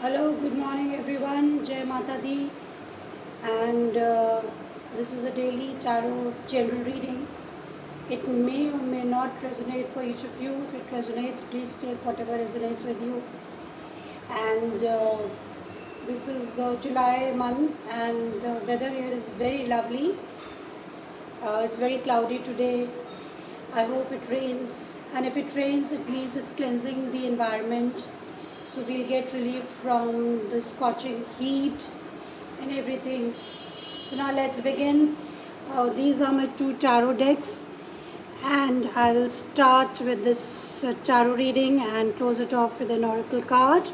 Hello, good morning everyone. Jai Mata Di. And this is a daily tarot general reading. It may or may not resonate for each of you. If it resonates, please take whatever resonates with you. And this is July month, and the weather here is very lovely. It's very cloudy today. I hope it rains. And if it rains, it means it's cleansing the environment. So we'll get relief from the scorching heat and everything. So now let's begin. These are my two tarot decks, and I will start with this tarot reading and close it off with an oracle card.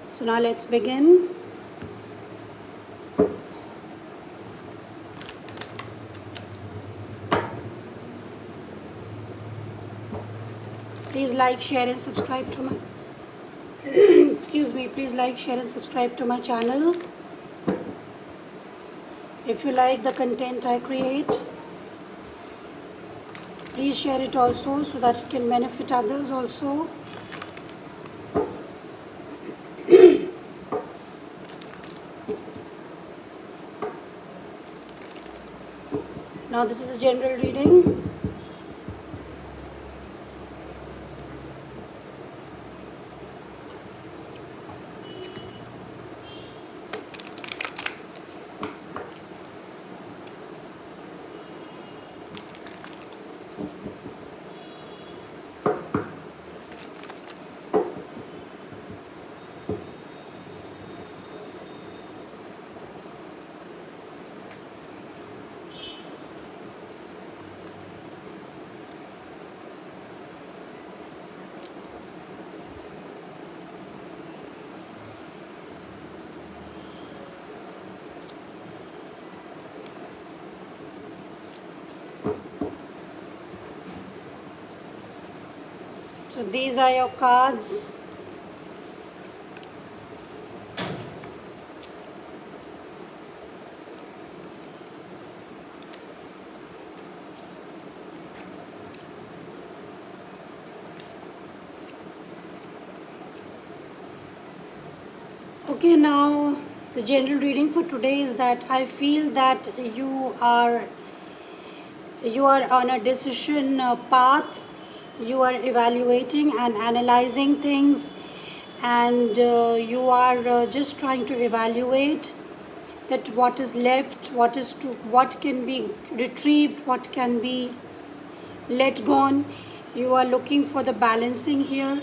So now let's begin. Please like, share and subscribe to my excuse me, please like, share and subscribe to my channel. If you like the content I create, please share it also so that it can benefit others also. Now this is a general reading. So these are your cards. Okay, now the general reading for today is that I feel that you are on a decision path. You are evaluating and analyzing things, and you are just trying to evaluate that what is left, what can be retrieved, what can be let gone. You are looking for the balancing here.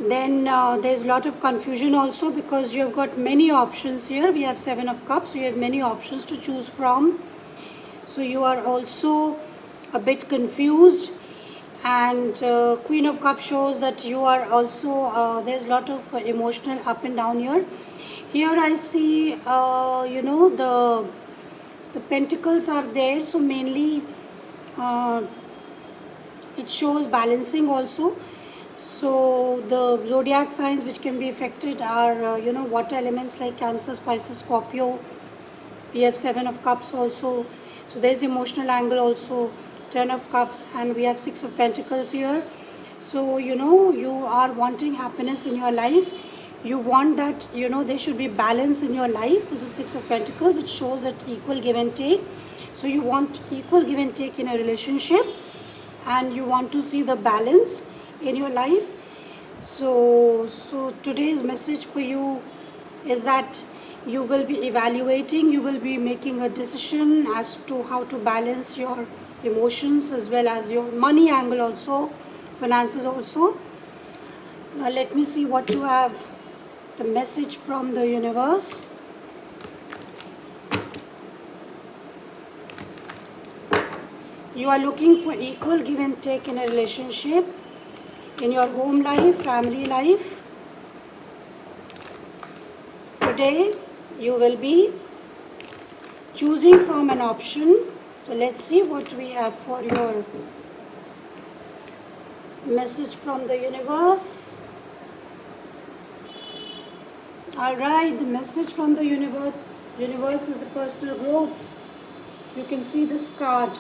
Then there's a lot of confusion also because you have got many options here. We have 7 of Cups, so you have many options to choose from. So you are also a bit confused, and Queen of Cups shows that you are also there's a lot of emotional up and down here. Here I see the pentacles are there, so mainly it shows balancing also. So the zodiac signs which can be affected are water elements like Cancer, Pisces, Scorpio. We have 7 of Cups also, so there's emotional angle also, 10 of Cups, and we have 6 of Pentacles here. So you are wanting happiness in your life. You want that there should be balance in your life. This is 6 of Pentacles, which shows that equal give and take. So you want equal give and take in a relationship, and you want to see the balance in your life. So today's message for you is that you will be evaluating, you will be making a decision as to how to balance your emotions as well as your money angle also, finances also. Now let me see what you have, the message from the universe. You are looking for equal give and take in a relationship, in your home life, family life. Today you will be choosing from an option. So let's see what we have for your message from the universe. Alright, the message from the universe is the personal growth. You can see this card.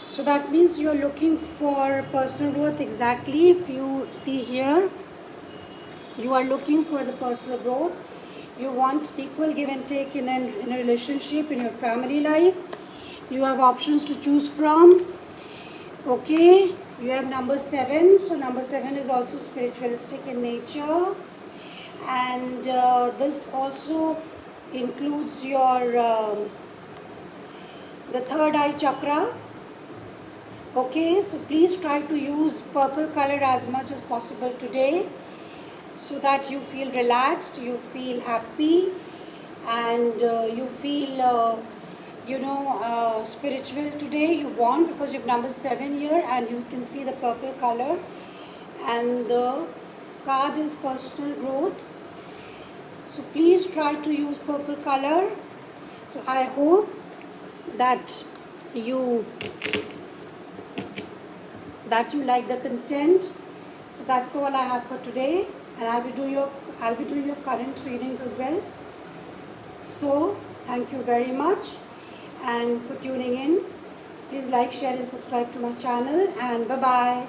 So that means you're looking for personal growth exactly. If you see here, You are looking for the personal growth. You want equal give and take in a relationship, in your family life. You have options to choose from. Okay, you have number 7. So number 7 is also spiritualistic in nature, and this also includes your the third eye chakra. Okay, so please try to use purple color as much as possible today, so that you feel relaxed, you feel happy, and you feel spiritual today. You want, because you have number 7 here and you can see the purple color, and the card is personal growth. So please try to use purple color. So I hope that you like the content. So that's all I have for today, and I'll be doing your current readings as well. So thank you very much, and for tuning in. Please like, share and subscribe to my channel, and bye bye.